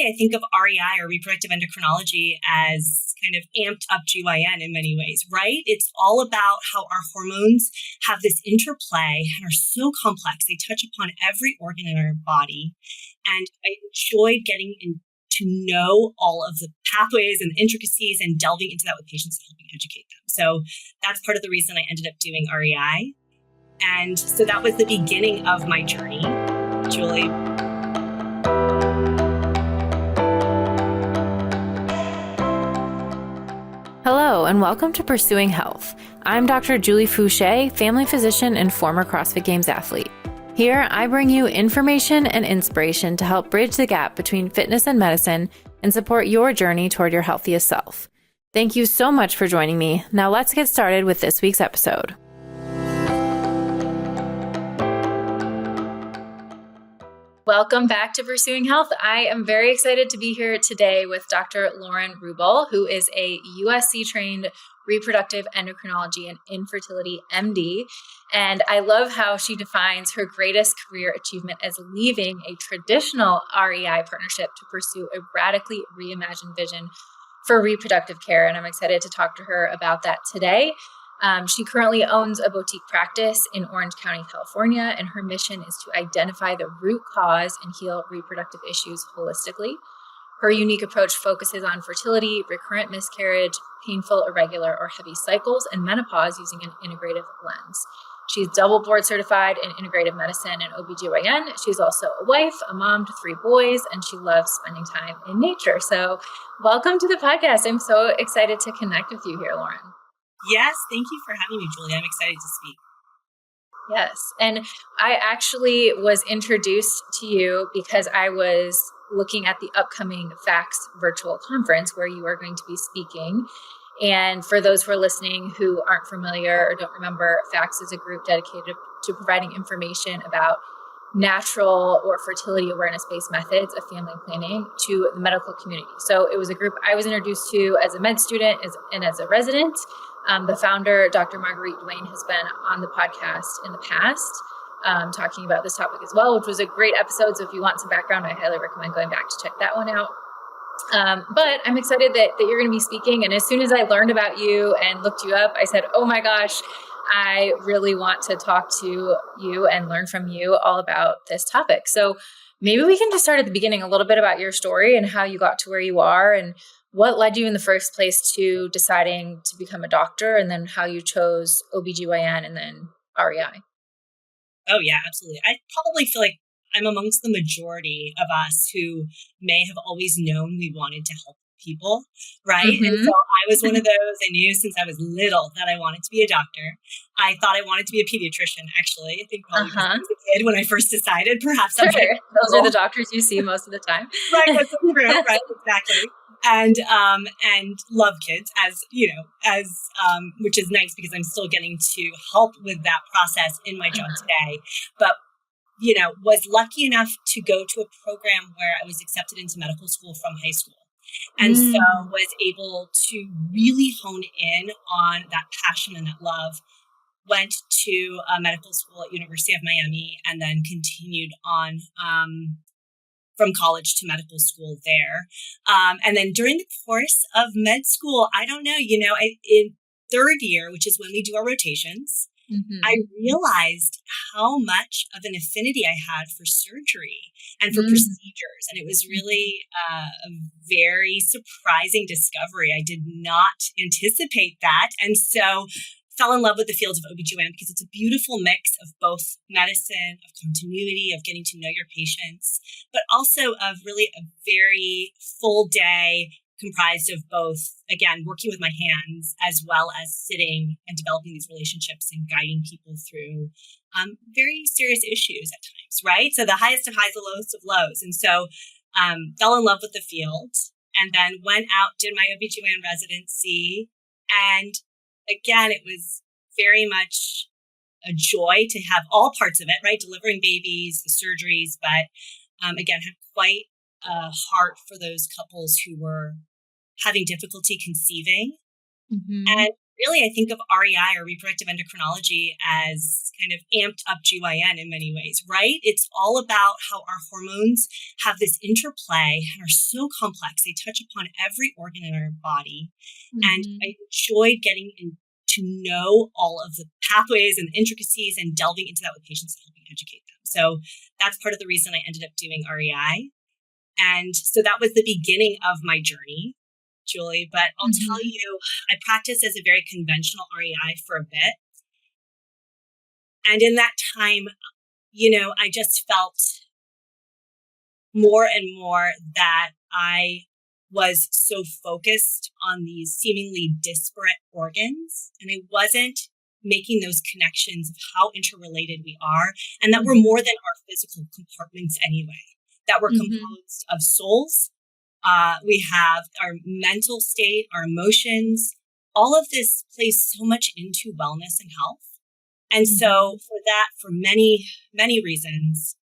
really, I think of REI or reproductive endocrinology as kind of amped up GYN in many ways, right? It's all about how our hormones have this interplay and are so complex. They touch upon every organ in our body. And I enjoyed getting to know all of the pathways and intricacies and delving into that with patients and helping educate them. So that's part of the reason I ended up doing REI. And so that was the beginning of my journey, Julie. Hello, and welcome to Pursuing Health. I'm Dr. Julie Fouché, family physician and former CrossFit Games athlete. Here, I bring you information and inspiration to help bridge the gap between fitness and medicine and support your journey toward your healthiest self. Thank you so much for joining me. Now let's get started with this week's episode. Welcome back to Pursuing Health. I am very excited to be here today with Dr. Lauren Rubal, who is a USC-trained Reproductive Endocrinology and Infertility MD. And I love how she defines her greatest career achievement as leaving a traditional REI partnership to pursue a radically reimagined vision for reproductive care. And I'm excited to talk to her about that today. She currently owns a boutique practice in Orange County, California, and her mission is to identify the root cause and heal reproductive issues holistically. Her unique approach focuses on fertility, recurrent miscarriage, painful, irregular, or heavy cycles, and menopause using an integrative lens. She's double board certified in Integrative Medicine and OB/GYN. She's also a wife, a mom to 3 boys, and she loves spending time in nature. So welcome to the podcast. I'm so excited to connect with you here, Lauren. Yes, thank you for having me, Julie. I'm excited to speak. Yes. And I actually was introduced to you because I was looking at the upcoming FACS virtual conference where you are going to be speaking. And for those who are listening who aren't familiar or don't remember, FACS is a group dedicated to providing information about natural or fertility awareness-based methods of family planning to the medical community. So it was a group I was introduced to as a med student and as a resident. The founder, Dr. Marguerite Duane, has been on the podcast in the past, talking about this topic as well, which was a great episode. So if you want some background, I highly recommend going back to check that one out. But I'm excited that you're going to be speaking. And as soon as I learned about you and looked you up, I said, oh my gosh, I really want to talk to you and learn from you all about this topic. So maybe we can just start at the beginning, a little bit about your story and how you got to where you are and what led you in the first place to deciding to become a doctor, and then how you chose OB/GYN and then REI. Oh, yeah, absolutely. I probably feel like I'm amongst the majority of us who may have always known we wanted to help people, right? Mm-hmm. And so I was one of those. I knew since I was little that I wanted to be a doctor. I thought I wanted to be a pediatrician, actually. I think probably because I was a kid when I first decided. Perhaps sure. Those are the doctors you see most of the time. Right, that's true, right? Exactly. And love kids which is nice because I'm still getting to help with that process in my job today. But, was lucky enough to go to a program where I was accepted into medical school from high school. And so was able to really hone in on that passion and that love. Went to medical school at University of Miami and then continued on from college to medical school there. And then during the course of med school, I don't know, in 3rd year, which is when we do our rotations, I realized how much of an affinity I had for surgery and for procedures. And it was really a very surprising discovery. I did not anticipate that. And so fell in love with the field of OB/GYN because it's a beautiful mix of both medicine, of continuity, of getting to know your patients, but also of really a very full day comprised of both, again, working with my hands as well as sitting and developing these relationships and guiding people through very serious issues at times, right? So the highest of highs, the lowest of lows. And so fell in love with the field and then went out, did my OB/GYN residency. And again, it was very much a joy to have all parts of it, right? Delivering babies, the surgeries, but again, had quite a heart for those couples who were having difficulty conceiving and Really, I think of REI or reproductive endocrinology as kind of amped up GYN in many ways, right? It's all about how our hormones have this interplay and are so complex. They touch upon every organ in our body. And I enjoyed getting to know all of the pathways and intricacies and delving into that with patients and helping educate them. So that's part of the reason I ended up doing REI. And so that was the beginning of my journey, Julie. But I'll tell you, I practiced as a very conventional REI for a bit. And in that time, I just felt more and more that I was so focused on these seemingly disparate organs, and I wasn't making those connections of how interrelated we are, and that we're more than our physical compartments anyway, that we're composed of souls. We have our mental state, our emotions. All of this plays so much into wellness and health. And so for many, many reasons,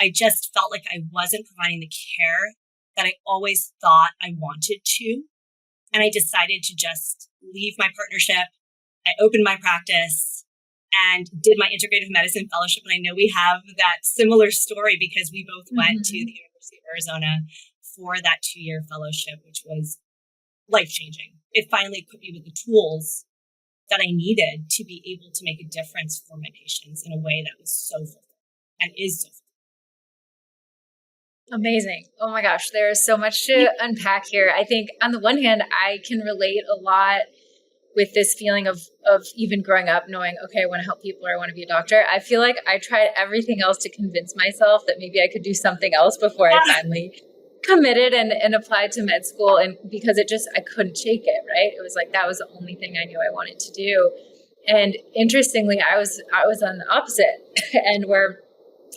I just felt like I wasn't providing the care that I always thought I wanted to. And I decided to just leave my partnership. I opened my practice and did my Integrative Medicine Fellowship. And I know we have that similar story because we both went to the University of Arizona for that 2-year fellowship, which was life-changing. It finally put me with the tools that I needed to be able to make a difference for my patients in a way that was so fulfilling and is so fulfilling. Amazing. Oh my gosh, there's so much to unpack here. I think on the one hand, I can relate a lot with this feeling of even growing up knowing, okay, I want to help people or I want to be a doctor. I feel like I tried everything else to convince myself that maybe I could do something else before I finally committed and applied to med school. And because I couldn't shake it, right? It was like, that was the only thing I knew I wanted to do. And interestingly, I was on the opposite end where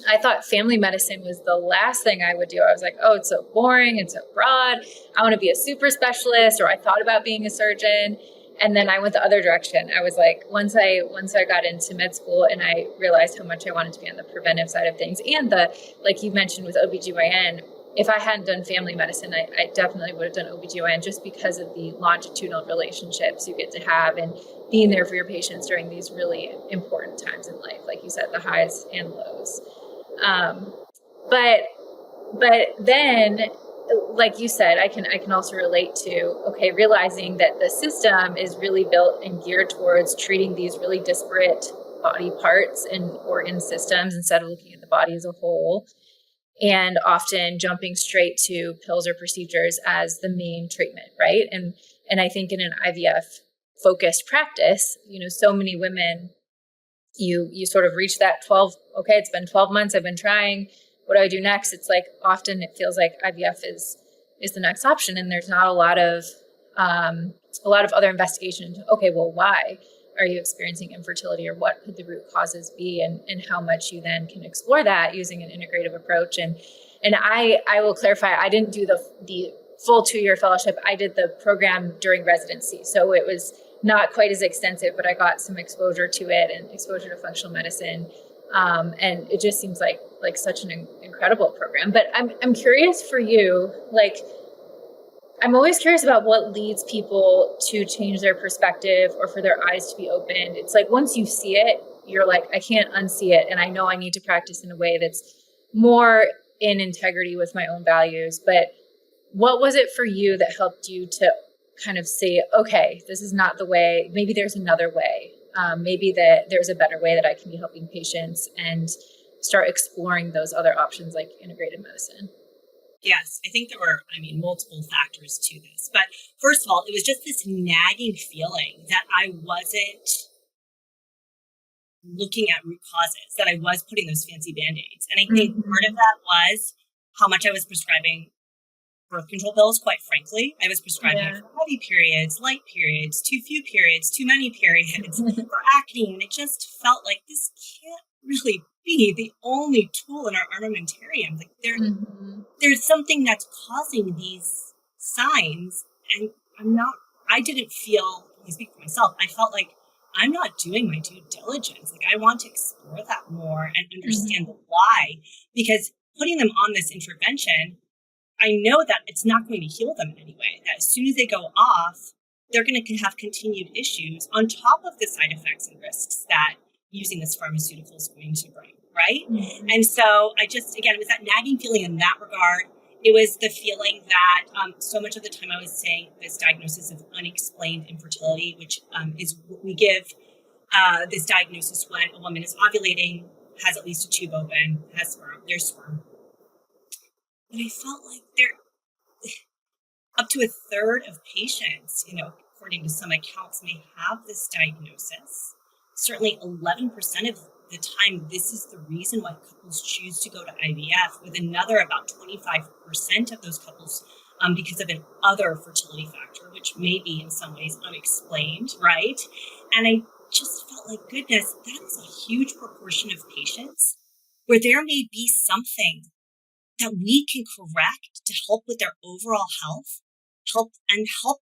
I thought family medicine was the last thing I would do. I was like, oh, it's so boring and so broad. I want to be a super specialist, or I thought about being a surgeon. And then I went the other direction. I was like, once I got into med school and I realized how much I wanted to be on the preventive side of things and like you mentioned with OBGYN, if I hadn't done family medicine, I definitely would have done OBGYN just because of the longitudinal relationships you get to have and being there for your patients during these really important times in life. Like you said, the highs and lows. But then, like you said, I can also relate to, okay, realizing that the system is really built and geared towards treating these really disparate body parts and organ systems instead of looking at the body as a whole, and often jumping straight to pills or procedures as the main treatment, right? And I think in an IVF focused practice, so many women, you sort of reach that 12, okay, it's been 12 months, I've been trying, what do I do next? It's like often it feels like IVF is the next option, and there's not a lot of other investigation into, okay, well, why are you experiencing infertility, or what could the root causes be, and how much you then can explore that using an integrative approach. And I will clarify, I didn't do the full 2-year fellowship. I did the program during residency, so it was not quite as extensive, but I got some exposure to it and exposure to functional medicine. And it just seems like such an incredible program. But I'm curious for you, I'm always curious about what leads people to change their perspective or for their eyes to be opened. It's like once you see it, you're like, I can't unsee it. And I know I need to practice in a way that's more in integrity with my own values. But what was it for you that helped you to kind of say, okay, this is not the way, maybe there's another way. Maybe that there's a better way that I can be helping patients, and start exploring those other options like integrated medicine? Yes, I think there were, multiple factors to this. But first of all, it was just this nagging feeling that I wasn't looking at root causes, that I was putting those fancy Band-Aids. And I think part of that was how much I was prescribing birth control pills, quite frankly. I was prescribing for heavy periods, light periods, too few periods, too many periods, for acne. And it just felt like this can't really be the only tool in our armamentarium. Like there's something that's causing these signs. And I didn't feel, I speak for myself, I felt like I'm not doing my due diligence. Like I want to explore that more and understand the why, because putting them on this intervention, I know that it's not going to heal them in any way. That as soon as they go off, they're going to have continued issues on top of the side effects and risks that using this pharmaceutical is going to bring, right? Mm-hmm. And so I just, again, it was that nagging feeling in that regard. It was the feeling that so much of the time I was saying this diagnosis of unexplained infertility, which is what we give this diagnosis when a woman is ovulating, has at least a tube open, has sperm, there's sperm. But I felt like up to a third of patients, according to some accounts, may have this diagnosis. Certainly 11% of the time, this is the reason why couples choose to go to IVF, with another about 25% of those couples because of an other fertility factor, which may be in some ways unexplained, right? And I just felt like, goodness, that is a huge proportion of patients where there may be something that we can correct to help with their overall health, help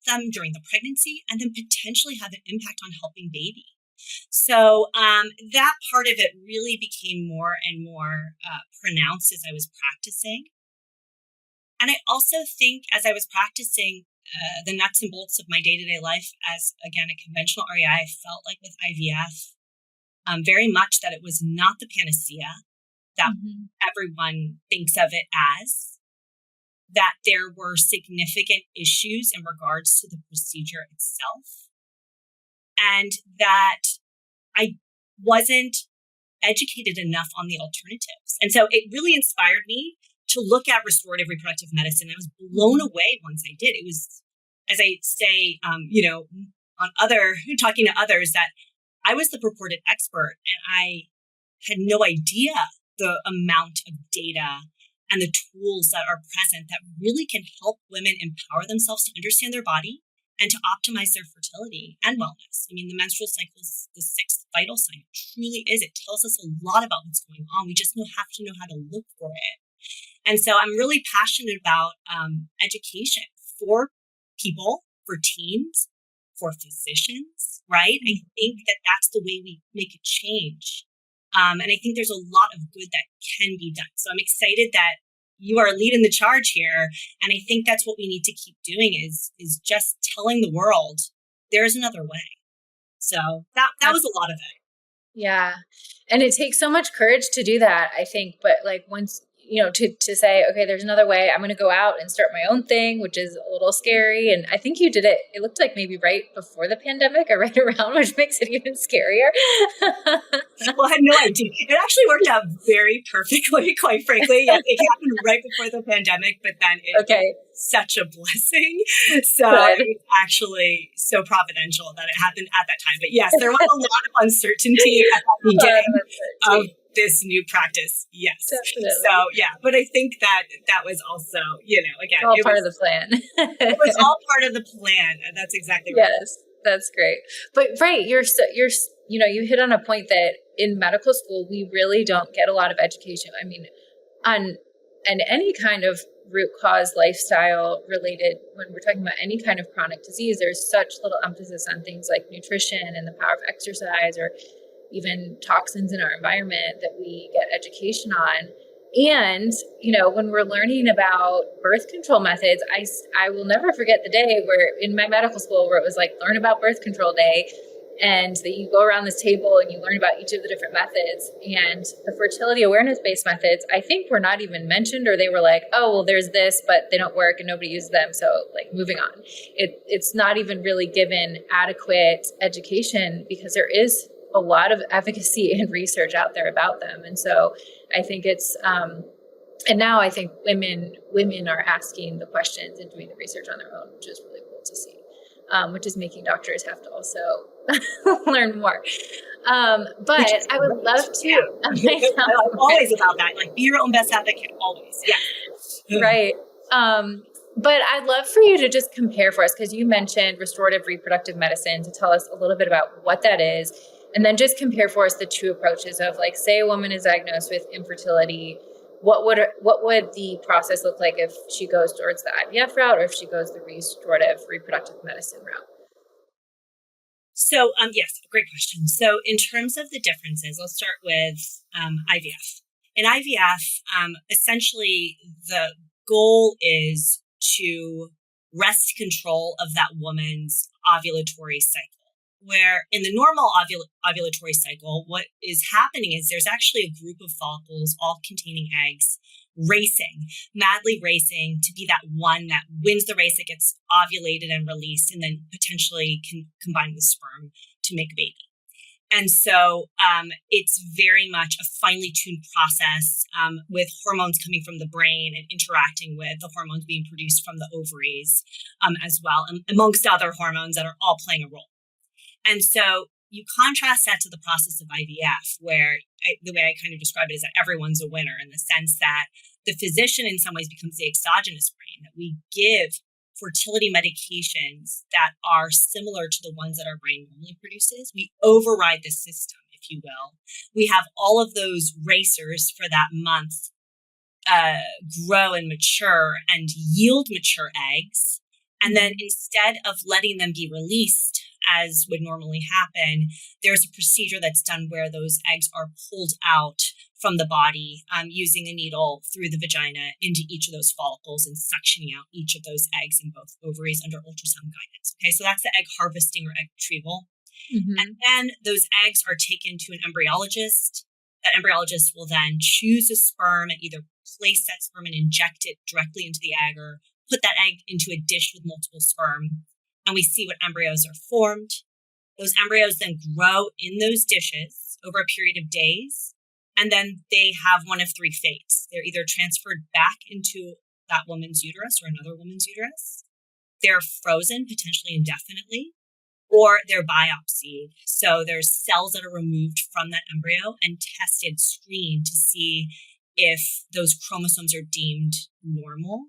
them during the pregnancy, and then potentially have an impact on helping baby. So that part of it really became more and more pronounced as I was practicing. And I also think as I was practicing the nuts and bolts of my day-to-day life as, again, a conventional REI, I felt like with IVF, very much that it was not the panacea that everyone thinks of it as, that there were significant issues in regards to the procedure itself, and that I wasn't educated enough on the alternatives. And so it really inspired me to look at restorative reproductive medicine. I was blown away once I did. It was, as I say, talking to others, that I was the purported expert, and I had no idea the amount of data and the tools that are present that really can help women empower themselves to understand their body and to optimize their fertility and wellness. I mean, the menstrual cycle is the sixth vital sign. It truly is. It tells us a lot about what's going on. We just have to know how to look for it. And so I'm really passionate about education for people, for teens, for physicians, right? I think that that's the way we make a change. And I think there's a lot of good that can be done. So I'm excited that you are leading the charge here. And I think that's what we need to keep doing is just telling the world there's another way. So that was a lot of it. Yeah. And it takes so much courage to do that, I think. But like once, to say, okay, there's another way. I'm going to go out and start my own thing, which is a little scary. And I think you did it. It looked like maybe right before the pandemic or right around, which makes it even scarier. Well, I had no idea. It actually worked out very perfectly, quite frankly. Yeah, it happened right before the pandemic, but then it was such a blessing. So it's actually so providential that it happened at that time. But yes, there was a lot of uncertainty at the beginning of this new practice. Yes. Definitely. So yeah, but I think that was also, again, all part of the plan. It was all part of the plan. That's exactly right. Yes, that's great. But right, you hit on a point that in medical school, we really don't get a lot of education. I mean, on any kind of root cause lifestyle related, when we're talking about any kind of chronic disease, there's such little emphasis on things like nutrition and the power of exercise, or even toxins in our environment that we get education on. And, when we're learning about birth control methods, I will never forget the day where in my medical school where it was like, learn about birth control day. And that you go around this table and you learn about each of the different methods, and the fertility awareness-based methods, I think were not even mentioned, or they were like, oh, well, there's this, but they don't work and nobody uses them. So like moving on, it's not even really given adequate education because there is a lot of efficacy and research out there about them. And so I think it's, and now I think women are asking the questions and doing the research on their own, which is really cool to see, which is making doctors have to also learn more. But I would love to. I'm always about that. Like, be your own best advocate, always. Yeah. Right. But I'd love for you to just compare for us, because you mentioned restorative reproductive medicine, to tell us a little bit about what that is. And then just compare for us the two approaches of, like, say a woman is diagnosed with infertility. What would the process look like if she goes towards the IVF route, or if she goes the restorative reproductive medicine route? So, yes, great question. So in terms of the differences, I'll start with IVF. In IVF, essentially the goal is to wrest control of that woman's ovulatory cycle. Where in the normal ovulatory cycle, what is happening is there's actually a group of follicles, all containing eggs, racing, madly racing to be that one that wins the race, that gets ovulated and released, and then potentially can combine with sperm to make a baby. And so it's very much a finely tuned process with hormones coming from the brain and interacting with the hormones being produced from the ovaries as well, amongst other hormones that are all playing a role. And so you contrast that to the process of IVF, where the way I kind of describe it is that everyone's a winner in the sense that the physician in some ways becomes the exogenous brain, that we give fertility medications that are similar to the ones that our brain normally produces. We override the system, if you will. We have all of those racers for that month grow and mature and yield mature eggs. And then instead of letting them be released, as would normally happen, there's a procedure that's done where those eggs are pulled out from the body using a needle through the vagina into each of those follicles and suctioning out each of those eggs in both ovaries under ultrasound guidance. Okay, so that's the egg harvesting or egg retrieval. And then those eggs are taken to an embryologist. That embryologist will then choose a sperm and either place that sperm and inject it directly into the egg, or put that egg into a dish with multiple sperm. And we see what embryos are formed. Those embryos then grow in those dishes over a period of days. And then they have one of three fates. They're either transferred back into that woman's uterus or another woman's uterus. They're frozen, potentially indefinitely, or they're biopsied. So there's cells that are removed from that embryo and tested, screened to see if those chromosomes are deemed normal.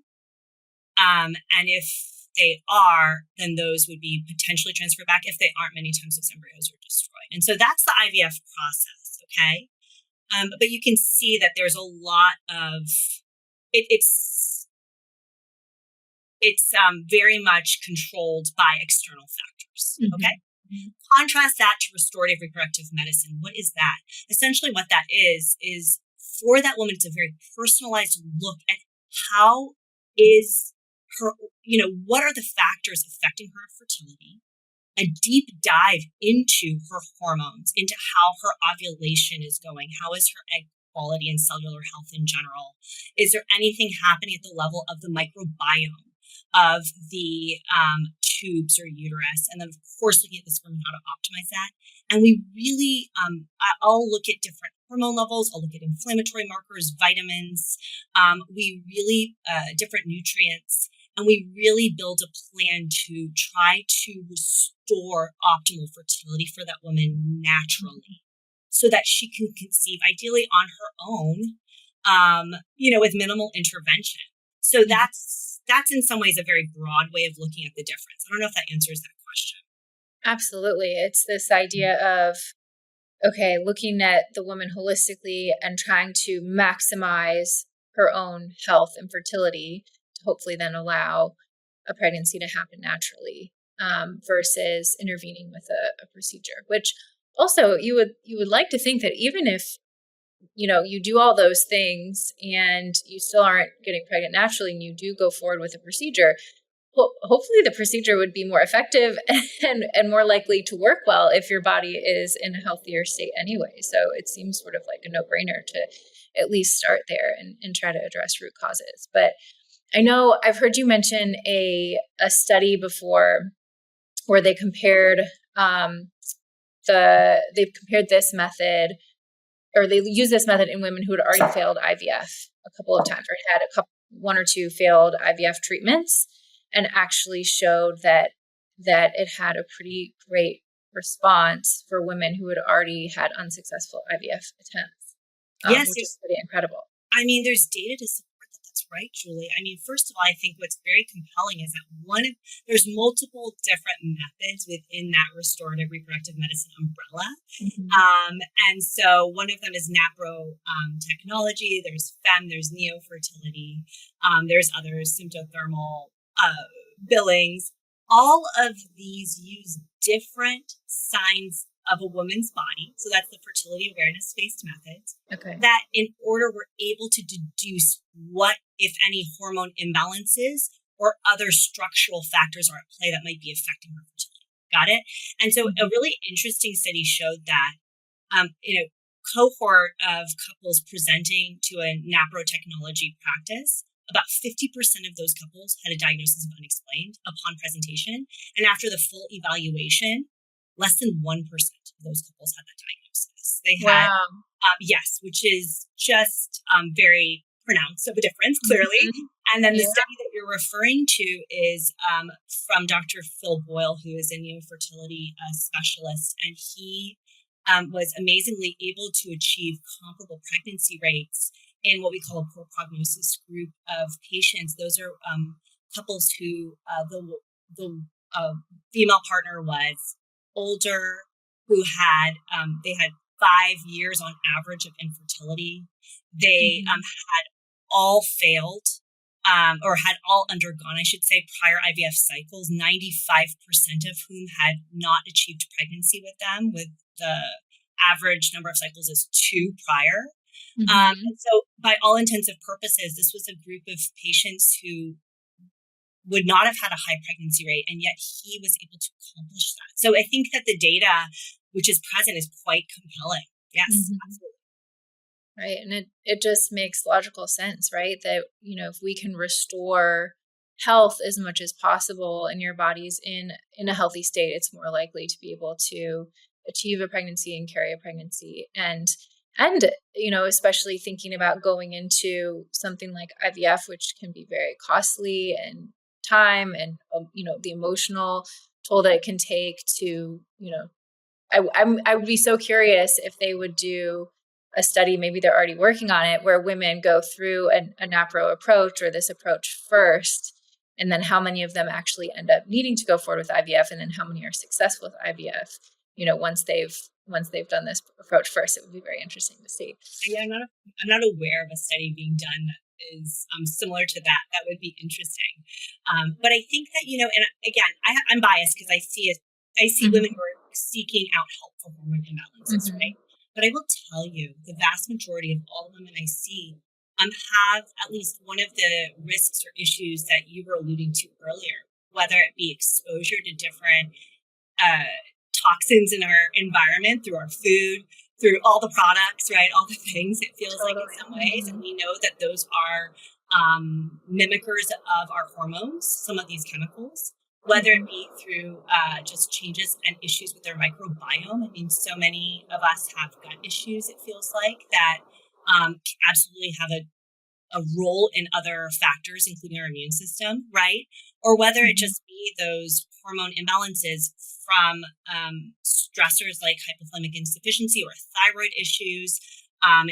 And if they are, then those would be potentially transferred back. If they aren't, many times those embryos are destroyed. And so that's the IVF process, okay? But you can see that there's a lot of, it's very much controlled by external factors, okay? Contrast that to restorative reproductive medicine. What is that? Essentially what that is for that woman, it's a very personalized look at how is her, what are the factors affecting her fertility, a deep dive into her hormones, into how her ovulation is going, how is her egg quality and cellular health in general. Is there anything happening at the level of the microbiome of the tubes or uterus? And then, of course, looking at the sperm and how to optimize that. And we really, I'll look at different hormone levels. I'll look at inflammatory markers, vitamins. We really, different nutrients. And we really build a plan to try to restore optimal fertility for that woman naturally so that she can conceive ideally on her own, with minimal intervention. So that's in some ways a very broad way of looking at the difference. I don't know if that answers that question. Absolutely. It's this idea of, okay, looking at the woman holistically and trying to maximize her own health and fertility, hopefully then allow a pregnancy to happen naturally, versus intervening with a procedure, which also you would like to think that even if, you do all those things and you still aren't getting pregnant naturally and you do go forward with a procedure, hopefully the procedure would be more effective and more likely to work well if your body is in a healthier state anyway. So it seems sort of like a no-brainer to at least start there and try to address root causes. But I know I've heard you mention a study before where they compared this method, or they used this method in women who had already failed IVF a couple of times, or had one or two failed IVF treatments, and actually showed that it had a pretty great response for women who had already had unsuccessful IVF attempts. Yes, which is pretty incredible. I mean, there's data to support that. That's right, Julie. I mean, first of all, I think what's very compelling is that there's multiple different methods within that restorative reproductive medicine umbrella. And so one of them is NAPRO technology. There's FEMM, there's neofertility. There's others, symptothermal billings. All of these use different signs of a woman's body. So that's the fertility awareness-based methods. Okay. That in order we're able to deduce what, if any, hormone imbalances or other structural factors are at play that might be affecting her fertility. Got it? And so a really interesting study showed that in a cohort of couples presenting to a NAPRO technology practice, about 50% of those couples had a diagnosis of unexplained upon presentation. And after the full evaluation, less than 1% of those couples had that diagnosis. They had, yes, which is just very pronounced of a difference, clearly. And then the study that you're referring to is from Dr. Phil Boyle, who is a neofertility specialist, and he was amazingly able to achieve comparable pregnancy rates in what we call a poor prognosis group of patients. Those are couples who the female partner was older, who had they had 5 years on average of infertility. They had all failed or had all undergone, I should say, prior IVF cycles, 95% of whom had not achieved pregnancy with them, with the average number of cycles is 2 prior. And so by all intents and purposes, this was a group of patients who would not have had a high pregnancy rate, and yet he was able to accomplish that. So I think that the data which is present is quite compelling. Yes, absolutely. Right. And it just makes logical sense, right? That, if we can restore health as much as possible and your body's in a healthy state, it's more likely to be able to achieve a pregnancy and carry a pregnancy. And especially thinking about going into something like IVF, which can be very costly and time and, the emotional toll that it can take to, I would be so curious if they would do a study, maybe they're already working on it, where women go through a NAPRO approach or this approach first, and then how many of them actually end up needing to go forward with IVF, and then how many are successful with IVF, once they've done this approach first. It would be very interesting to see. Yeah, I'm not aware of a study being done that is similar to that. That would be interesting. But I think that, and again, I'm biased because I see women who are seeking out help for hormone imbalances, right? But I will tell you, the vast majority of all women I see have at least one of the risks or issues that you were alluding to earlier, whether it be exposure to different toxins in our environment through our food, through all the products, right? All the things, it feels like in some ways. And we know that those are mimickers of our hormones, some of these chemicals, whether it be through just changes and issues with their microbiome. I mean, so many of us have gut issues, it feels like, that absolutely have a role in other factors, including our immune system, right? Or whether it just be those hormone imbalances from stressors like hypothalamic insufficiency or thyroid issues,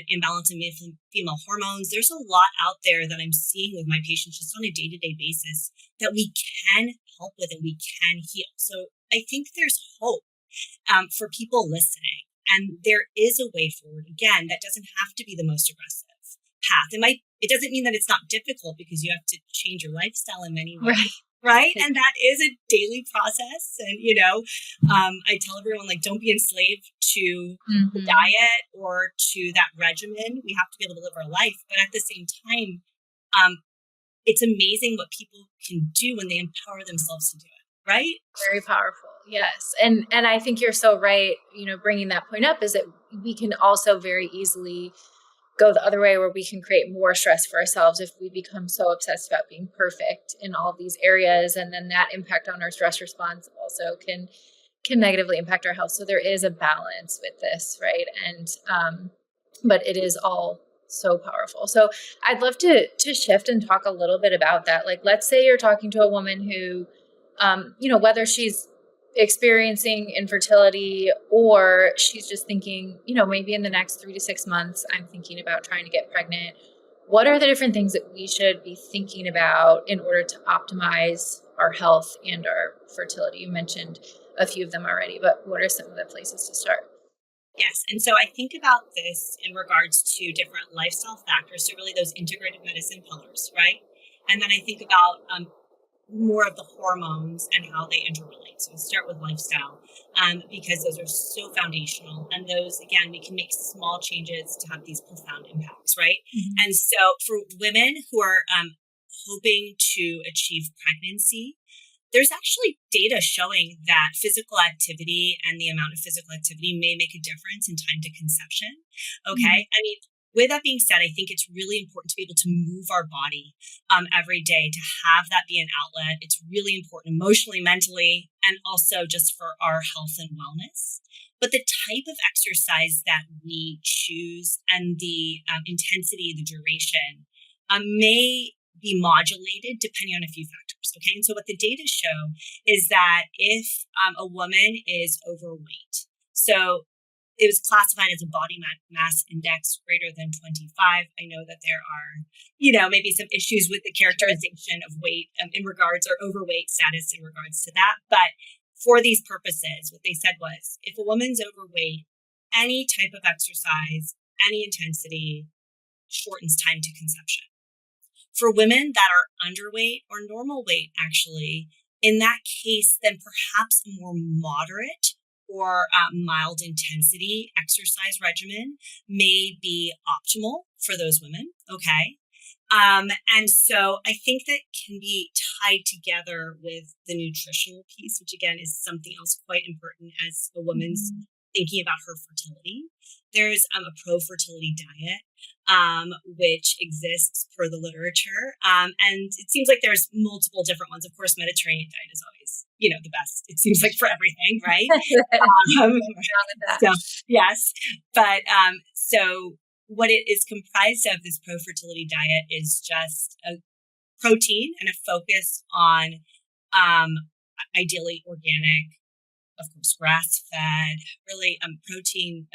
imbalance in female hormones. There's a lot out there that I'm seeing with my patients just on a day-to-day basis that we can help with and we can heal. So I think there's hope for people listening. And there is a way forward, again, that doesn't have to be the most aggressive path. It doesn't mean that it's not difficult, because you have to change your lifestyle in many ways. Right. And that is a daily process. And, I tell everyone, don't be enslaved to the diet or to that regimen. We have to be able to live our life. But at the same time, it's amazing what people can do when they empower themselves to do it. Right. Very powerful. Yes. And I think you're so right. Bringing that point up is that we can also very easily go the other way, where we can create more stress for ourselves if we become so obsessed about being perfect in all of these areas. And then that impact on our stress response also can negatively impact our health. So there is a balance with this, right? And, but it is all so powerful. So I'd love to shift and talk a little bit about that. Let's say you're talking to a woman who, whether she's experiencing infertility or she's just thinking, maybe in the next 3 to 6 months, I'm thinking about trying to get pregnant. What are the different things that we should be thinking about in order to optimize our health and our fertility? You mentioned a few of them already, but what are some of the places to start? Yes. And so I think about this in regards to different lifestyle factors. So really those integrative medicine pillars, right? And then I think about more of the hormones and how they interrelate. So we start with lifestyle because those are so foundational. And those, again, we can make small changes to have these profound impacts, right? And so for women who are hoping to achieve pregnancy, there's actually data showing that physical activity and the amount of physical activity may make a difference in time to conception. Okay. I mean, with that being said, I think it's really important to be able to move our body every day, to have that be an outlet. It's really important emotionally, mentally, and also just for our health and wellness. But the type of exercise that we choose and the intensity, the duration may be modulated depending on a few factors. Okay. And so what the data show is that if a woman is overweight, so it was classified as a body mass index greater than 25. I know that there are, maybe some issues with the characterization of weight in regards, or overweight status in regards to that. But for these purposes, what they said was, if a woman's overweight, any type of exercise, any intensity shortens time to conception. For women that are underweight or normal weight, actually, in that case, then perhaps a more moderate or mild intensity exercise regimen may be optimal for those women. Okay. And so I think that can be tied together with the nutritional piece, which again is something else quite important as a woman's thinking about her fertility. There's a pro-fertility diet, which exists per the literature. And it seems like there's multiple different ones. Of course, Mediterranean diet is always, the best. It seems like for everything, right? So, yes. But so what it is comprised of, this pro-fertility diet, is just a protein and a focus on ideally organic, of course, grass-fed, really protein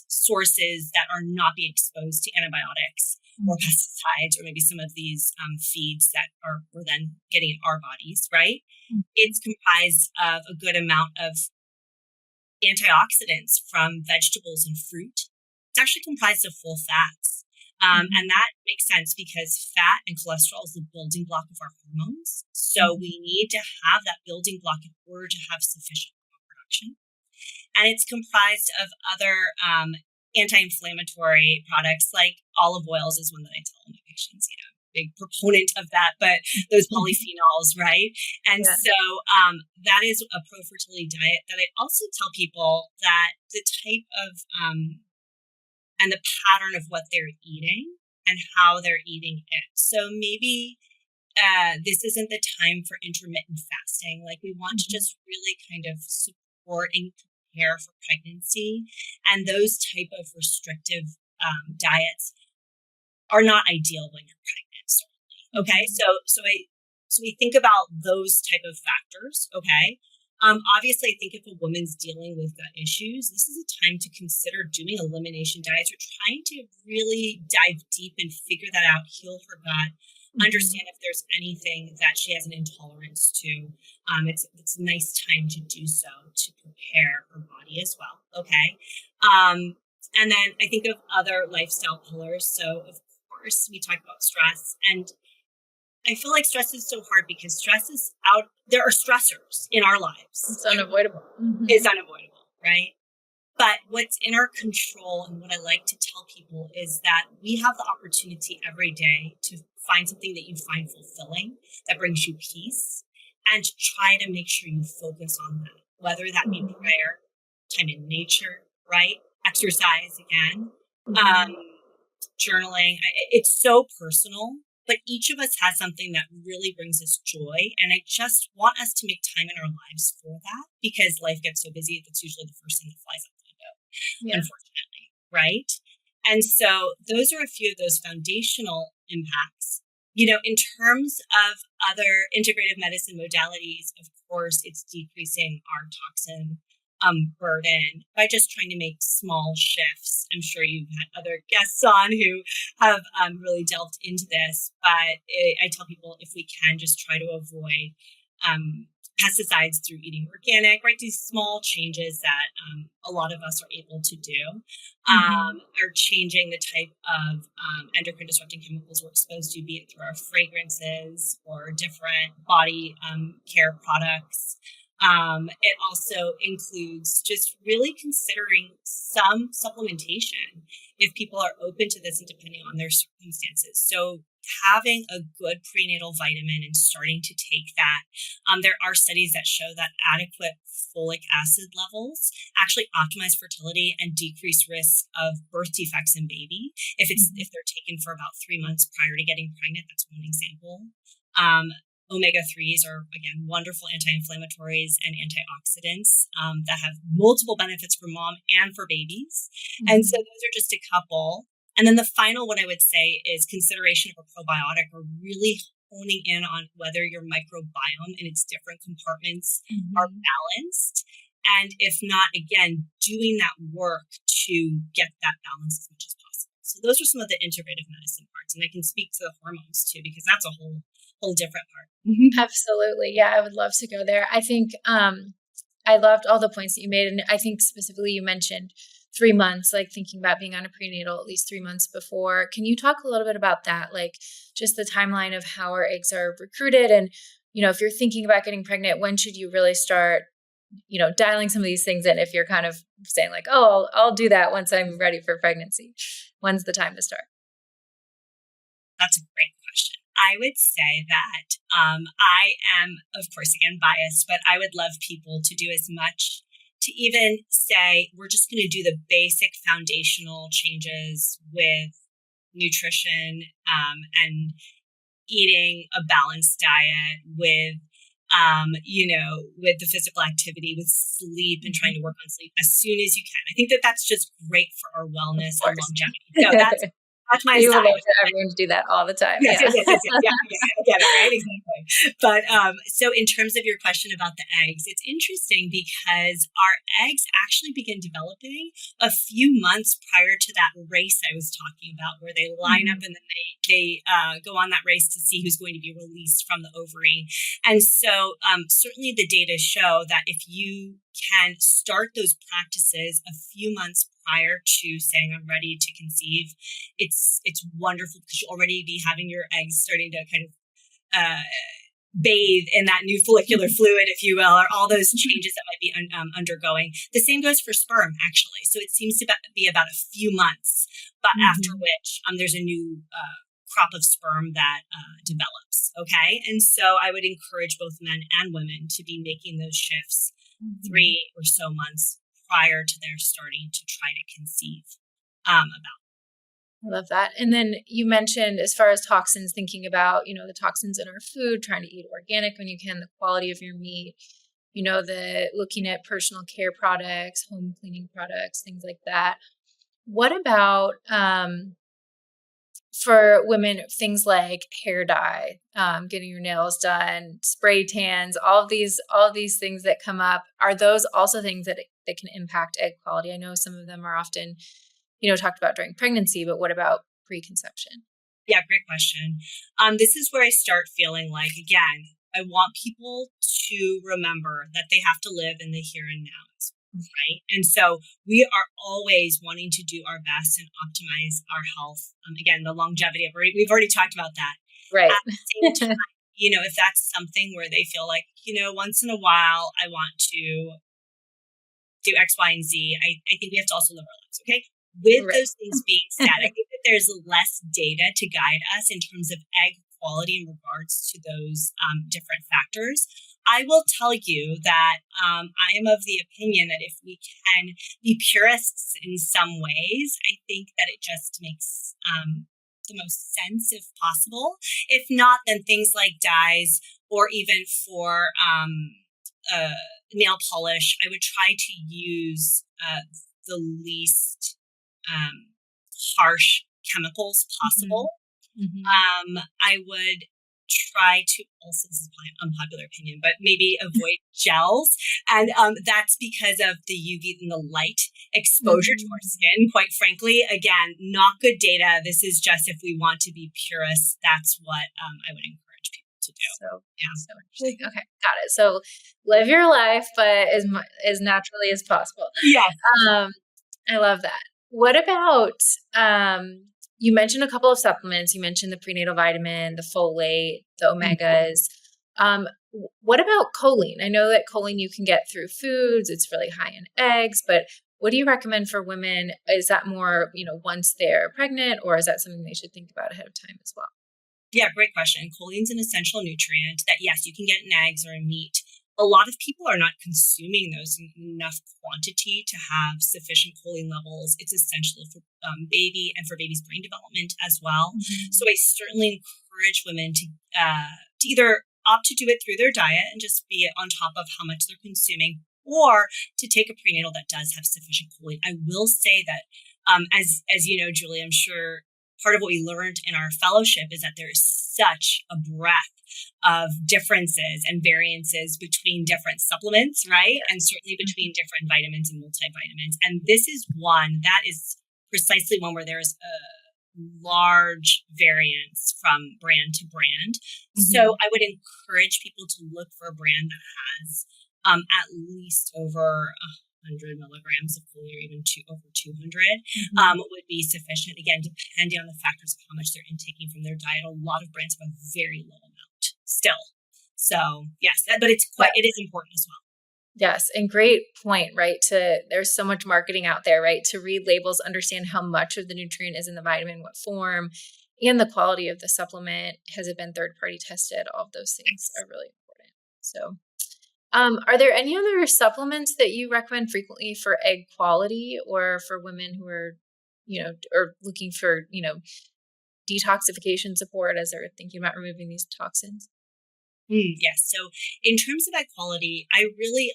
sources that are not being exposed to antibiotics or pesticides, or maybe some of these feeds that we're then getting in our bodies, right? It's comprised of a good amount of antioxidants from vegetables and fruit. It's actually comprised of full fats. And that makes sense because fat and cholesterol is the building block of our hormones. So we need to have that building block in order to have sufficient production. And it's comprised of other anti-inflammatory products, like olive oils is one that I tell my patients, big proponent of that, but those polyphenols, right? And so that is a pro-fertility diet that I also tell people that the type of and the pattern of what they're eating and how they're eating it. So maybe this isn't the time for intermittent fasting. Like, we want to just really kind of support and prepare for pregnancy. And those type of restrictive diets are not ideal when you're pregnant, certainly. Okay. So we think about those type of factors. Okay. Obviously, I think if a woman's dealing with gut issues, this is a time to consider doing elimination diets, or trying to really dive deep and figure that out, heal her gut, understand if there's anything that she has an intolerance to. It's a nice time to do so, to prepare her body as well. Okay. And then I think of other lifestyle pillars. So of course, we talk about stress, and I feel like stress is so hard because stress is out. There are stressors in our lives. It's unavoidable. It's unavoidable, right? But what's in our control, and what I like to tell people, is that we have the opportunity every day to find something that you find fulfilling, that brings you peace, and to try to make sure you focus on that, whether that be prayer, time in nature, right? Exercise again, journaling. It's so personal. But each of us has something that really brings us joy. And I just want us to make time in our lives for that, because life gets so busy. That's usually the first thing that flies out the window, unfortunately, right? And so those are a few of those foundational impacts. In terms of other integrative medicine modalities, of course, it's decreasing our toxin burden by just trying to make small shifts. I'm sure you've had other guests on who have really delved into this, but I tell people, if we can, just try to avoid pesticides through eating organic, right? These small changes that a lot of us are able to do, are changing the type of endocrine disrupting chemicals we're exposed to, be it through our fragrances or different body care products. It also includes just really considering some supplementation if people are open to this and depending on their circumstances. So having a good prenatal vitamin and starting to take that. There are studies that show that adequate folic acid levels actually optimize fertility and decrease risk of birth defects in baby if they're taken for about 3 months prior to getting pregnant. That's one example. Omega-3s are, again, wonderful anti-inflammatories and antioxidants that have multiple benefits for mom and for babies. And so those are just a couple. And then the final one I would say is consideration of a probiotic, or really honing in on whether your microbiome and its different compartments are balanced. And if not, again, doing that work to get that balance as much as possible. So those are some of the integrative medicine parts. And I can speak to the hormones too, because that's a whole different part. Absolutely. Yeah, I would love to go there. I think I loved all the points that you made. And I think specifically you mentioned 3 months, like thinking about being on a prenatal at least 3 months before. Can you talk a little bit about that? Like just the timeline of how our eggs are recruited, and, if you're thinking about getting pregnant, when should you really start, dialing some of these things in? If you're kind of saying like, oh, I'll do that once I'm ready for pregnancy. When's the time to start? That's a great question. I would say that I am, of course, again, biased, but I would love people to do as much to even say, we're just going to do the basic foundational changes with nutrition and eating a balanced diet with, with the physical activity, with sleep and trying to work on sleep as soon as you can. I think that that's just great for our wellness and longevity. So that's my you side. would love everyone to do that all the time. Yes, yeah, I get it, right? Exactly. But so in terms of your question about the eggs, it's interesting because our eggs actually begin developing a few months prior to that race I was talking about, where they line up and then they go on that race to see who's going to be released from the ovary. And so certainly the data show that if you can start those practices a few months prior to saying I'm ready to conceive, it's wonderful, because you'll already be having your eggs starting to kind of bathe in that new follicular fluid, if you will, or all those changes that might be undergoing. The same goes for sperm, actually. So it seems to be about a few months, but after which there's a new crop of sperm that develops. Okay. And so I would encourage both men and women to be making those shifts 3 or so months prior to their starting to try to conceive about. I love that. And then you mentioned, as far as toxins, thinking about, the toxins in our food, trying to eat organic when you can, the quality of your meat, the looking at personal care products, home cleaning products, things like that. What about for women, things like hair dye, getting your nails done, spray tans, all of these things that come up? Are those also things that can impact egg quality? I know some of them are often, talked about during pregnancy, but what about preconception? Yeah, great question. This is where I start feeling like, again, I want people to remember that they have to live in the here and now, right? And so we are always wanting to do our best and optimize our health. Again, the longevity, we've already talked about that. Right. At the same time, if that's something where they feel like, once in a while, I want to do X, Y, and Z, I think we have to also live our lives, okay? With those things being said, I think that there's less data to guide us in terms of egg quality in regards to those different factors. I will tell you that I am of the opinion that if we can be purists in some ways, I think that it just makes the most sense if possible. If not, then things like dyes, or even for nail polish, I would try to use the least harsh chemicals possible. I would try to also, this is probably an unpopular opinion, but maybe avoid gels. And that's because of the UV and the light exposure to our skin. Quite frankly, again, not good data. This is just if we want to be purists, that's what I would encourage people to do. So interesting. Okay, got it. So live your life, but as naturally as possible. Yes. I love that. What about, you mentioned a couple of supplements. You mentioned the prenatal vitamin, the folate, the omegas. What about choline? I know that choline you can get through foods. It's really high in eggs, but what do you recommend for women? Is that more, once they're pregnant, or is that something they should think about ahead of time as well? Yeah, great question. Choline's an essential nutrient that, yes, you can get in eggs or in meat. A lot of people are not consuming those in enough quantity to have sufficient choline levels. It's essential for baby and for baby's brain development as well. Mm-hmm. So I certainly encourage women to either opt to do it through their diet and just be on top of how much they're consuming, or to take a prenatal that does have sufficient choline. I will say that, as you know, Julie, I'm sure part of what we learned in our fellowship is that there is such a breadth of differences and variances between different supplements, right? And certainly between different vitamins and multivitamins. And this is one that is precisely one where there's a large variance from brand to brand. Mm-hmm. So I would encourage people to look for a brand that has at least over 100 milligrams of choline, or even over 200 would be sufficient. Again, depending on the factors of how much they're intaking from their diet. A lot of brands have a very low amount still. So yes, but it is important as well. Yes. And great point, right? There's so much marketing out there, right? To read labels, understand how much of the nutrient is in the vitamin, what form, and the quality of the supplement. Has it been third-party tested? All of those things are really important. So are there any other supplements that you recommend frequently for egg quality, or for women who are, or looking for, detoxification support as they're thinking about removing these toxins? Yes. So in terms of egg quality, I really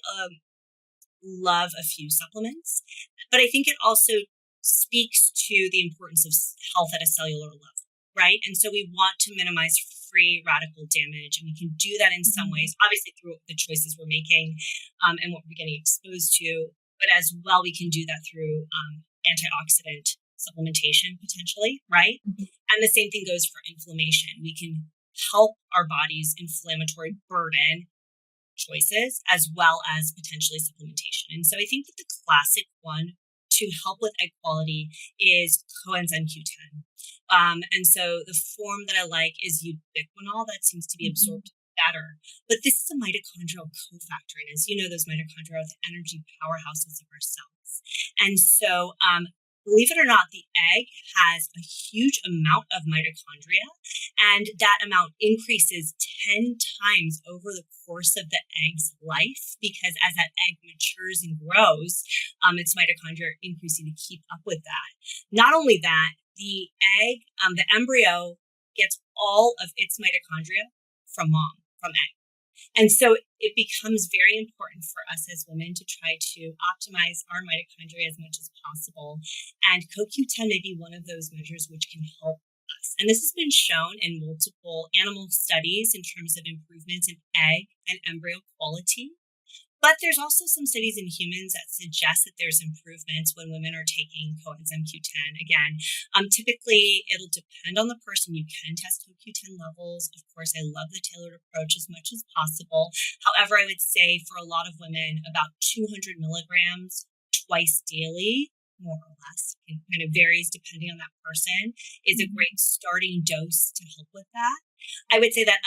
love a few supplements, but I think it also speaks to the importance of health at a cellular level, right? And so we want to minimize free radical damage, and we can do that in some ways, obviously through the choices we're making and what we're getting exposed to, but as well we can do that through antioxidant supplementation potentially, right? And the same thing goes for inflammation. We can help our body's inflammatory burden choices as well as potentially supplementation. And so I think that the classic one to help with egg quality is coenzyme Q10. And so the form that I like is ubiquinol, that seems to be absorbed better. But this is a mitochondrial cofactor. And as you know, those mitochondria are the energy powerhouses of our cells. And so believe it or not, the egg has a huge amount of mitochondria, and that amount increases 10 times over the course of the egg's life, because as that egg matures and grows, its mitochondria are increasing to keep up with that. Not only that, the egg, the embryo gets all of its mitochondria from egg. And so it becomes very important for us as women to try to optimize our mitochondria as much as possible. And CoQ10 may be one of those measures which can help us. And this has been shown in multiple animal studies in terms of improvements in egg and embryo quality. But there's also some studies in humans that suggest that there's improvements when women are taking coenzyme Q10. Again, typically it'll depend on the person. You can test CoQ10 levels. Of course, I love the tailored approach as much as possible. However, I would say for a lot of women, about 200 milligrams twice daily, more or less, it kind of varies depending on that person, is a great starting dose to help with that. I would say that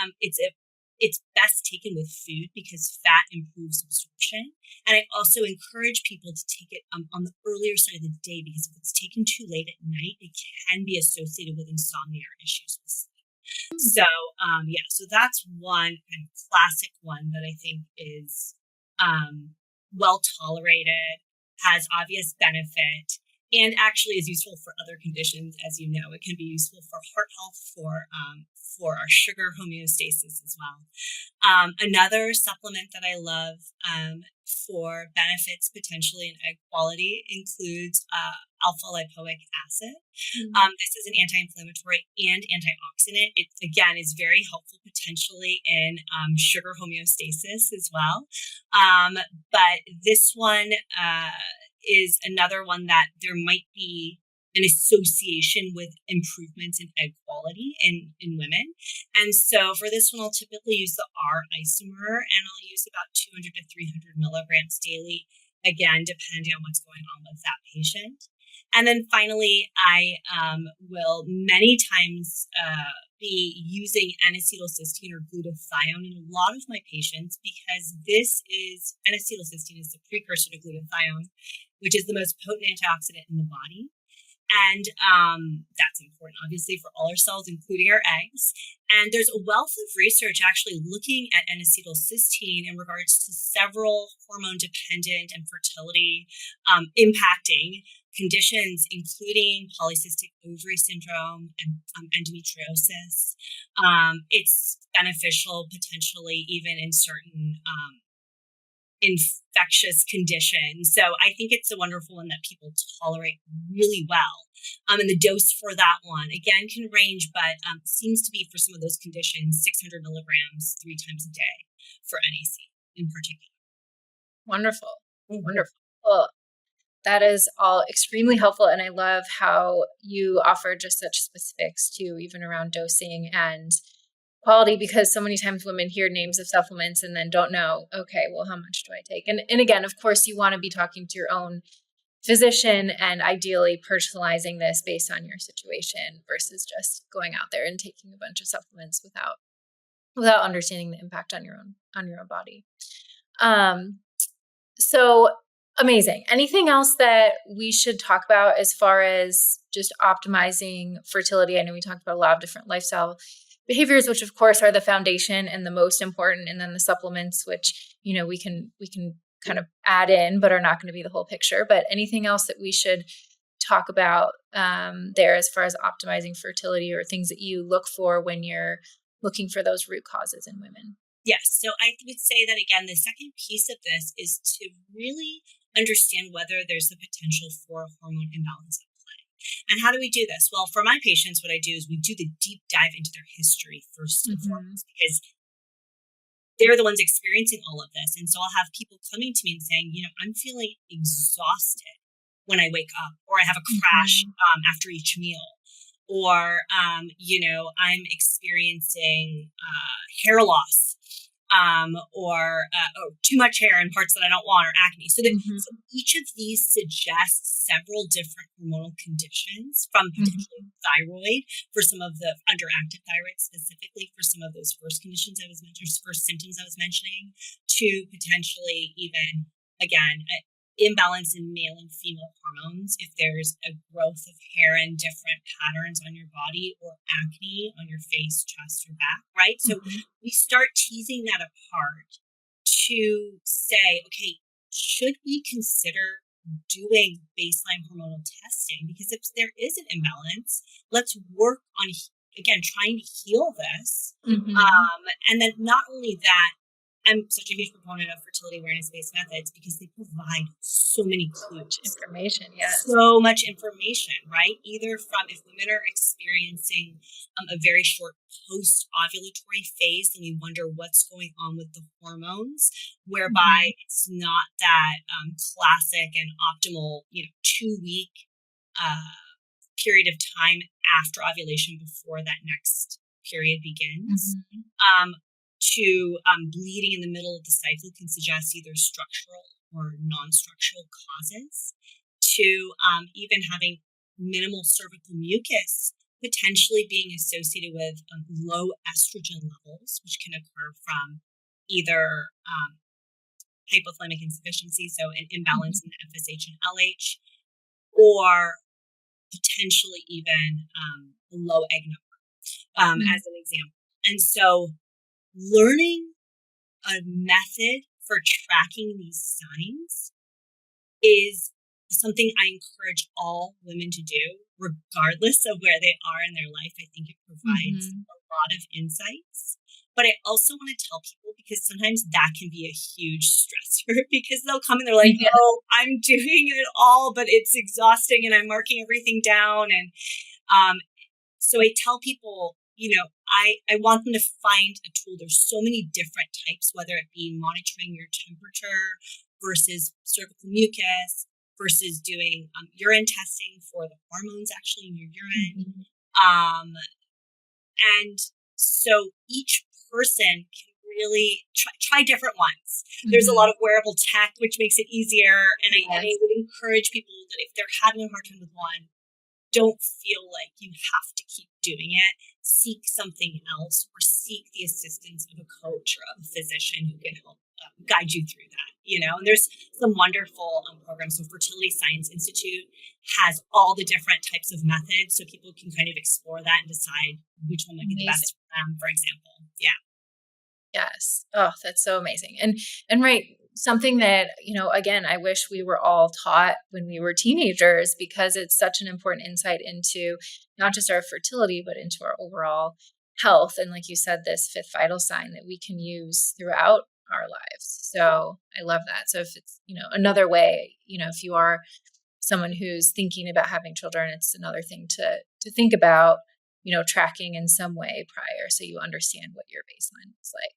it's best taken with food because fat improves absorption. And I also encourage people to take it on the earlier side of the day, because if it's taken too late at night, it can be associated with insomnia or issues with sleep. So, so that's one kind of classic one that I think is well tolerated, has obvious benefit, and actually is useful for other conditions. As you know, it can be useful for heart health, for our sugar homeostasis as well. Another supplement that I love for benefits potentially in egg quality includes alpha lipoic acid. This is an anti-inflammatory and antioxidant. It, again, is very helpful potentially in sugar homeostasis as well. But this one is another one that there might be an association with improvements in egg quality in women. And so for this one, I'll typically use the R isomer, and I'll use about 200 to 300 milligrams daily, again, depending on what's going on with that patient. And then finally, I will many times be using N-acetylcysteine or glutathione in a lot of my patients, because N-acetylcysteine is the precursor to glutathione, which is the most potent antioxidant in the body. And that's important, obviously, for all our cells, including our eggs. And there's a wealth of research actually looking at N-acetylcysteine in regards to several hormone-dependent and fertility impacting conditions, including polycystic ovary syndrome and endometriosis. It's beneficial potentially even in certain infectious conditions. So I think it's a wonderful one that people tolerate really well. And the dose for that one, again, can range, but seems to be for some of those conditions, 600 milligrams 3 times a day for NAC in particular. Wonderful. Wonderful. Well, that is all extremely helpful. And I love how you offer just such specifics too, even around dosing and quality, because so many times women hear names of supplements and then don't know, okay, well, how much do I take? And again, of course, you want to be talking to your own physician and ideally personalizing this based on your situation versus just going out there and taking a bunch of supplements without understanding the impact on your own body. So amazing. Anything else that we should talk about as far as just optimizing fertility? I know we talked about a lot of different lifestyle behaviors, which of course are the foundation and the most important, and then the supplements, which, you know, we can kind of add in, but are not going to be the whole picture. But anything else that we should talk about there as far as optimizing fertility, or things that you look for when you're looking for those root causes in women? Yes. So I would say that, again, the second piece of this is to really understand whether there's the potential for hormone imbalance. And how do we do this? Well, for my patients, what I do is we do the deep dive into their history first and foremost, because they're the ones experiencing all of this. And so I'll have people coming to me and saying, you know, I'm feeling exhausted when I wake up, or I have a crash after each meal, or, you know, I'm experiencing hair loss. Or too much hair in parts that I don't want, or acne. So each of these suggests several different hormonal conditions, from potentially thyroid for some of the underactive thyroid, specifically for some of those first conditions I was mentioning, first symptoms I was mentioning, to potentially even, again, imbalance in male and female hormones, if there's a growth of hair in different patterns on your body, or acne on your face, chest, or back, right? So we start teasing that apart to say, okay, should we consider doing baseline hormonal testing? Because if there is an imbalance, let's work on, again, trying to heal this. And then not only that, I'm such a huge proponent of fertility awareness-based methods because they provide so many clues. Information, yes. So much information, right? Either from, if women are experiencing a very short post-ovulatory phase, and you wonder what's going on with the hormones, whereby it's not that classic and optimal, you know, 2-week period of time after ovulation before that next period begins. To bleeding in the middle of the cycle can suggest either structural or non-structural causes, to even having minimal cervical mucus potentially being associated with low estrogen levels, which can occur from either hypothalamic insufficiency, so an imbalance in the FSH and LH, or potentially even low egg number, as an example. And so learning a method for tracking these signs is something I encourage all women to do, regardless of where they are in their life. I think it provides a lot of insights. But I also want to tell people, because sometimes that can be a huge stressor, because they'll come and they're like, oh, I'm doing it all, but it's exhausting and I'm marking everything down. And so I tell people, you know, I want them to find a tool. There's so many different types, whether it be monitoring your temperature versus cervical mucus versus doing urine testing for the hormones actually in your urine. And so each person can really try different ones. There's a lot of wearable tech, which makes it easier. And I would encourage people that if they're having a hard time with one, don't feel like you have to keep doing it. Seek something else, or seek the assistance of a coach or of a physician who can help guide you through that. and there's some wonderful programs. So Fertility Science Institute has all the different types of methods, so people can kind of explore that and decide which one might be the best for them, for example. Yeah. Yes. Oh, that's so amazing. And right, something that, again, I wish we were all taught when we were teenagers, because it's such an important insight into not just our fertility, but into our overall health. And like you said, this fifth vital sign that we can use throughout our lives. So I love that. So if it's, another way, if you are someone who's thinking about having children, it's another thing to think about, tracking in some way prior, so you understand what your baseline is like.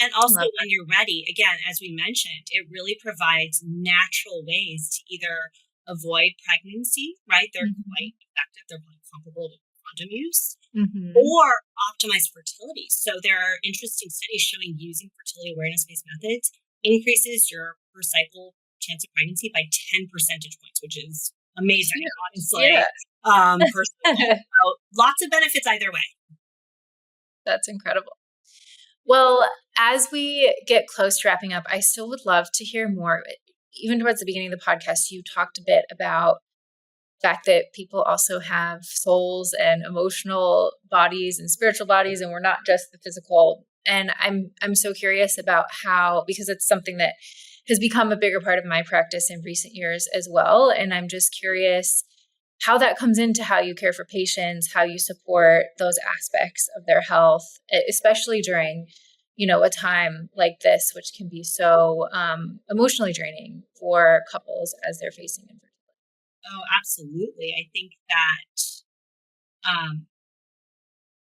And also when you're ready, again, as we mentioned, it really provides natural ways to either avoid pregnancy, right? They're quite effective. They're quite comparable to condom use, or optimize fertility. So there are interesting studies showing using fertility awareness-based methods increases your per cycle chance of pregnancy by 10 percentage points, which is amazing, honestly. Personally. So lots of benefits either way. That's incredible. Well, as we get close to wrapping up, I still would love to hear more. Even towards the beginning of the podcast, you talked a bit about the fact that people also have souls and emotional bodies and spiritual bodies, and we're not just the physical. And I'm so curious about how, because it's something that has become a bigger part of my practice in recent years as well. And I'm just curious how that comes into how you care for patients, how you support those aspects of their health, especially during, a time like this, which can be so emotionally draining for couples as they're facing infertility. Oh, absolutely. I think that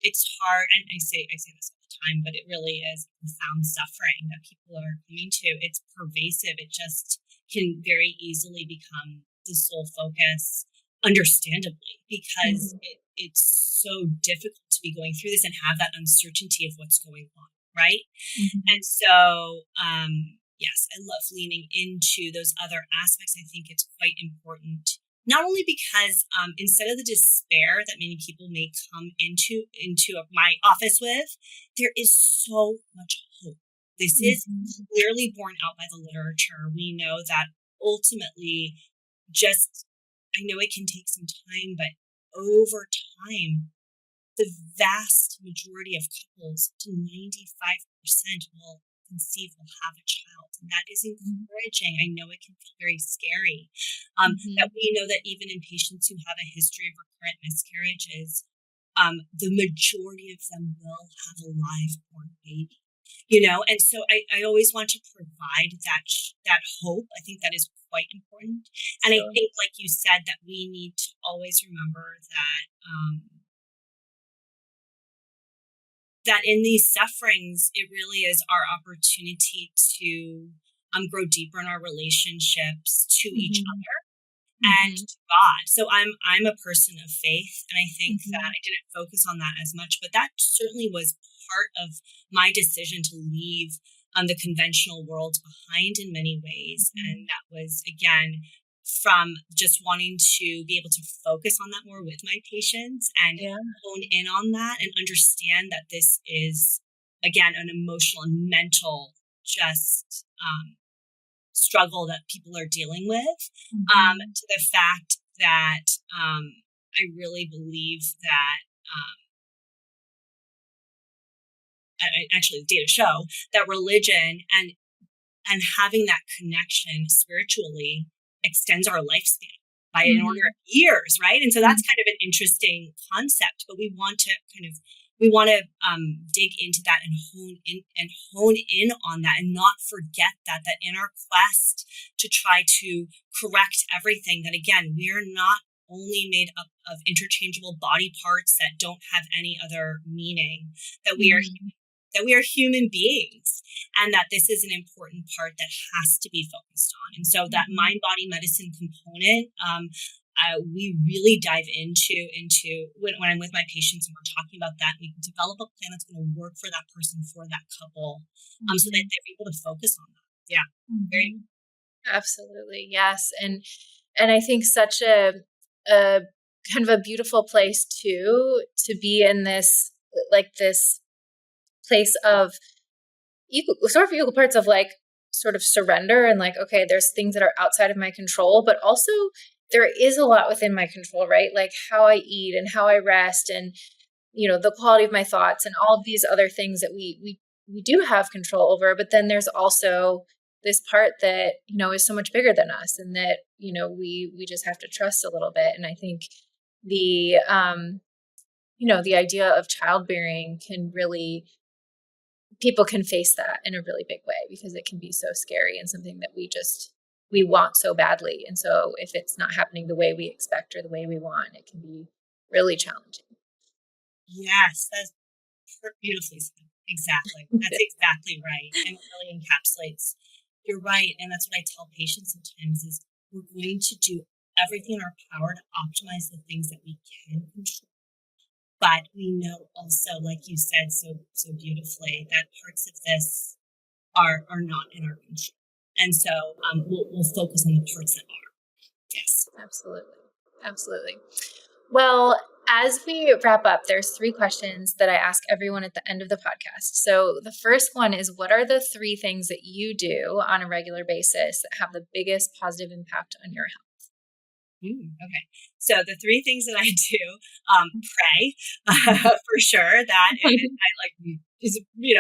it's hard, and I say this all the time, but it really is profound suffering that people are coming to. It's pervasive. It just can very easily become the sole focus, understandably, because it's so difficult to be going through this and have that uncertainty of what's going on, right? And so, yes, I love leaning into those other aspects. I think it's quite important, not only because instead of the despair that many people may come into my office with, there is so much hope. This is clearly borne out by the literature. We know that ultimately, I know it can take some time, but over time, the vast majority of couples, up to 95%, will conceive, will have a child. And that is encouraging. I know it can feel very scary. That we know that even in patients who have a history of recurrent miscarriages, the majority of them will have a live born baby. And so I always want to provide that hope. I think that is quite important. And I think, like you said, that we need to always remember that in these sufferings, it really is our opportunity to grow deeper in our relationships to each other and to God. So I'm a person of faith, and I think that I didn't focus on that as much, but that certainly was part of my decision to leave the conventional world behind in many ways. And that was, again, from just wanting to be able to focus on that more with my patients and hone in on that and understand that this is, again, an emotional and mental just struggle that people are dealing with, to the fact that I really believe that actually the data show that religion and having that connection spiritually extends our lifespan by an order of years, right? And so that's kind of an interesting concept, but we want to dig into that and hone in on that, and not forget that in our quest to try to correct everything, that again, we're not only made up of interchangeable body parts that don't have any other meaning, that we are human beings, and that this is an important part that has to be focused on. And so that mind-body medicine component, we really dive into when I'm with my patients and we're talking about that, we develop a plan that's going to work for that person, for that couple, so that they're able to focus on that. Yeah. Very Absolutely. Yes. And I think such a kind of a beautiful place to be in this place of equal parts of like sort of surrender and like, okay, there's things that are outside of my control, but also there is a lot within my control, right? Like how I eat and how I rest and, the quality of my thoughts and all of these other things that we do have control over. But then there's also this part that, is so much bigger than us and that, we just have to trust a little bit. And I think the idea of childbearing can really, people can face that in a really big way because it can be so scary and something that we want so badly. And so if it's not happening the way we expect or the way we want, it can be really challenging. Yes, that's beautifully said. Exactly. That's exactly right. And it really encapsulates. You're right. And that's what I tell patients sometimes is we're going to do everything in our power to optimize the things that we can control. But we know also, like you said so beautifully, that parts of this are not in our control. And so we'll focus on the parts that are. Yes. Absolutely. Well, as we wrap up, there's 3 questions that I ask everyone at the end of the podcast. So the first one is, what are the 3 things that you do on a regular basis that have the biggest positive impact on your health? Okay. So the 3 things that I do, pray, for sure. That I like is,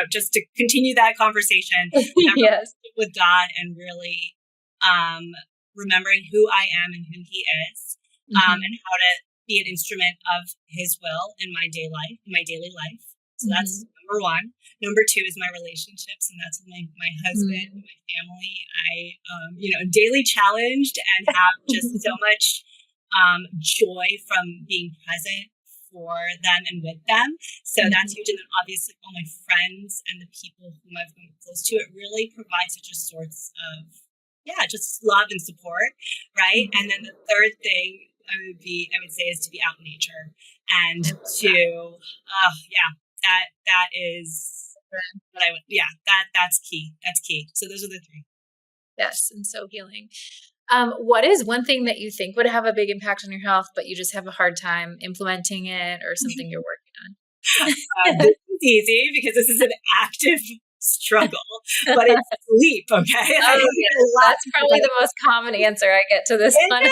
just to continue that conversation yes. with God and really, remembering who I am and who He is, and how to be an instrument of His will in my daily life. So that's number 1. Number 2 is my relationships, and that's with my husband, and my family. I, am daily challenged and have just so much joy from being present for them and with them. So that's huge. And then obviously all my friends and the people whom I've been close to, it really provides such a source of, just love and support, right? And then the third thing I would say is to be out in nature and to, that is what I would, that's key. That's key. So those are the 3. Yes. And so healing. What is one thing that you think would have a big impact on your health, but you just have a hard time implementing it or something you're working on? This is easy because this is an active struggle, but it's sleep. Okay. That's probably the most common answer I get to this one.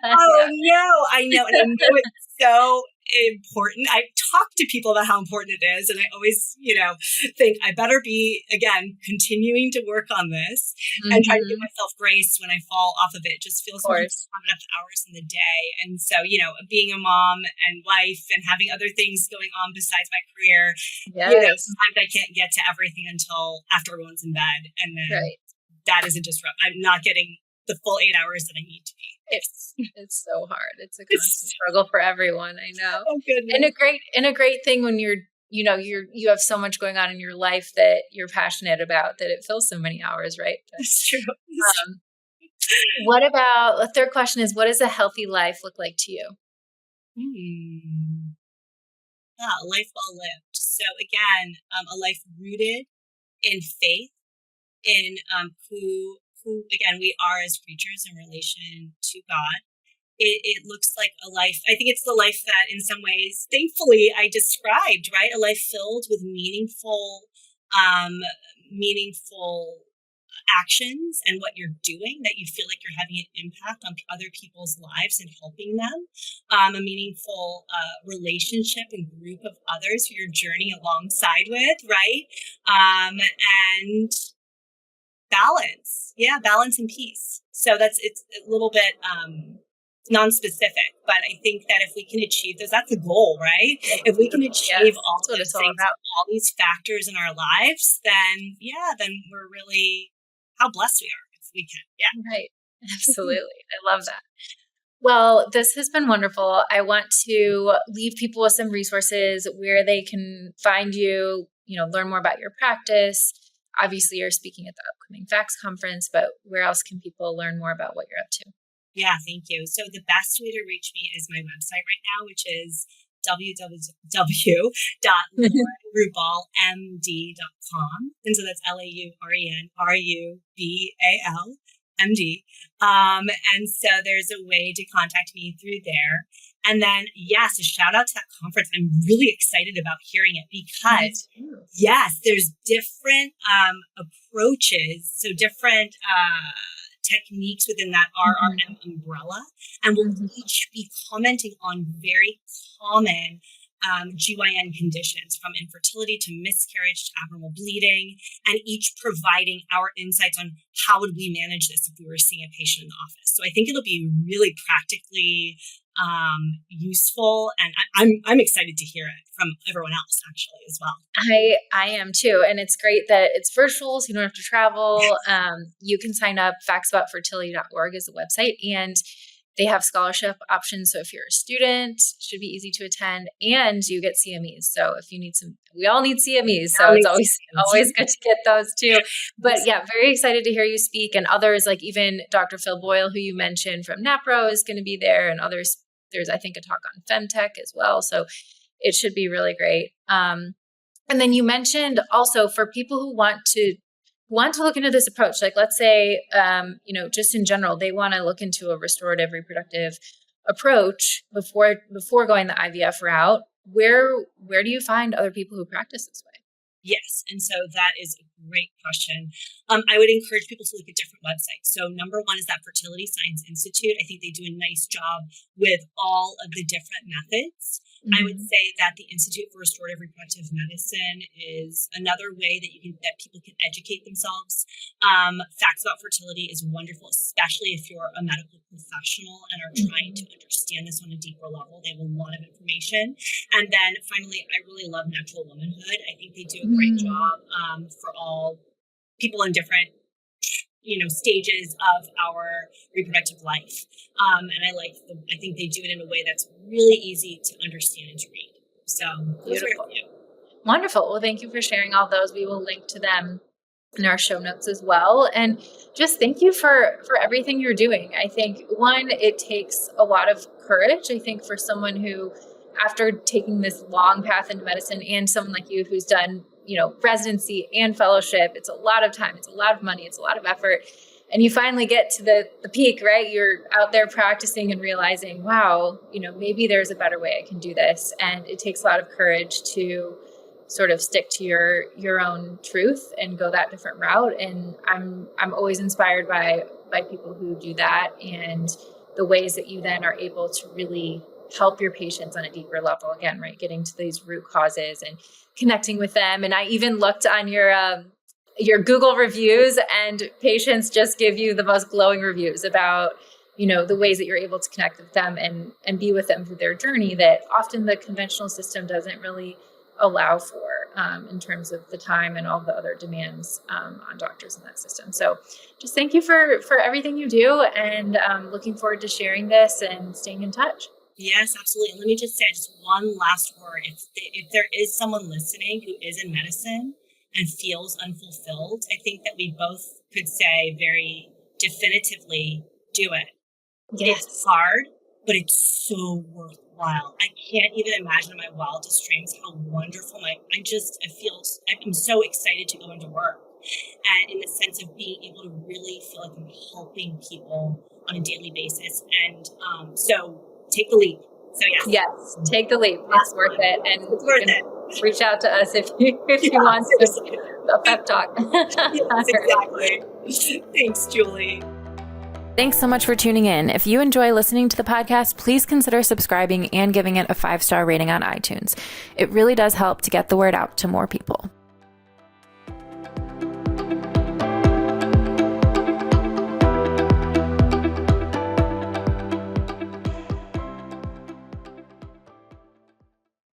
Oh no, I know. And I know it's so important. I talk to people about how important it is. And I always, think I better be, again, continuing to work on this and try to give myself grace when I fall off of it. It just feels like I don't have enough hours in the day. And so, being a mom and wife and having other things going on besides my career, sometimes I can't get to everything until after everyone's in bed. And then that is a disrupt. I'm not getting the full 8 hours that I need to be. It's so hard. It's a constant struggle for everyone. I know. Oh goodness. And a great thing when you have so much going on in your life that you're passionate about that it fills so many hours, right? That's true. What about the third question is, what does a healthy life look like to you? A life well lived. So again, a life rooted in faith, in who again we are as creatures in relation to God. It looks like a life. I think it's the life that in some ways, thankfully, I described, right? A life filled with meaningful actions and what you're doing, that you feel like you're having an impact on other people's lives and helping them. A meaningful relationship and group of others who you're journeying alongside with, right? And balance. Yeah, balance and peace. So it's a little bit non-specific, but I think that if we can achieve those, that's the goal, right? If we can achieve all those things, all these factors in our lives, then we're really how blessed we are if we can. Yeah. Right. Absolutely. I love that. Well, this has been wonderful. I want to leave people with some resources where they can find you, learn more about your practice. Obviously, you're speaking at the upcoming FACS conference, but where else can people learn more about what you're up to? Yeah, thank you. So the best way to reach me is my website right now, which is www.laurenrubalmd.com. And so that's LAURENRUBALMD. And so there's a way to contact me through there. And then, yes, a shout out to that conference. I'm really excited about hearing it because, yes, there's different approaches, so different techniques within that RRM umbrella. And we'll each be commenting on very common GYN conditions, from infertility to miscarriage to abnormal bleeding, and each providing our insights on how would we manage this if we were seeing a patient in the office. So I think it'll be really practically useful, and I'm excited to hear it from everyone else actually as well. I am too, and it's great that it's virtual, so you don't have to travel. You can sign up. factsaboutfertility.org is the website, and they have scholarship options. So if you're a student, it should be easy to attend, and you get CMEs. So if you need we all need CMEs. So it's always good to get those too. But yeah, very excited to hear you speak, and others, like even Dr. Phil Boyle, who you mentioned from NAPRO, is going to be there, and others. There's, I think, a talk on femtech as well. So it should be really great. And then you mentioned also for people who want to look into this approach, like let's say, just in general, they want to look into a restorative reproductive approach before going the IVF route. Where do you find other people who practice this way? Yes. And so that is a great question. I would encourage people to look at different websites. So number one is that Fertility Science Institute. I think they do a nice job with all of the different methods. I would say that the Institute for Restorative Reproductive Medicine is another way that people can educate themselves. Facts About Fertility is wonderful, especially if you're a medical professional and are trying to understand this on a deeper level. They have a lot of information. And then finally, I really love Natural Womanhood. I think they do a great job for all people in different stages of our reproductive life. And I think they do it in a way that's really easy to understand and to read. So beautiful. Wonderful. Well, thank you for sharing all those. We will link to them in our show notes as well. And just thank you for everything you're doing. I think one, it takes a lot of courage. I think for someone who, after taking this long path into medicine, and someone like you who's done residency and fellowship, it's a lot of time, it's a lot of money, it's a lot of effort. And you finally get to the peak, right? You're out there practicing and realizing, wow, maybe there's a better way I can do this. And it takes a lot of courage to sort of stick to your own truth and go that different route. And I'm always inspired by people who do that, and the ways that you then are able to really help your patients on a deeper level. Again, right? Getting to these root causes and connecting with them. And I even looked on your Google reviews, and patients just give you the most glowing reviews about, the ways that you're able to connect with them and be with them through their journey that often the conventional system doesn't really allow for, in terms of the time and all the other demands on doctors in that system. So just thank you for everything you do, and looking forward to sharing this and staying in touch. Yes, absolutely. And let me just say just one last word. If there is someone listening who is in medicine and feels unfulfilled, I think that we both could say very definitively, do it. Yes. It's hard, but it's so worthwhile. I can't even imagine in my wildest dreams how wonderful I'm so excited to go into work. And in the sense of being able to really feel like I'm helping people on a daily basis. And so take the leap. So yes, take the leap. It's worth it. And it's worth it. Reach out to us if you want a pep talk. Yes, exactly. Thanks, Julie. Thanks so much for tuning in. If you enjoy listening to the podcast, please consider subscribing and giving it a 5-star rating on iTunes. It really does help to get the word out to more people.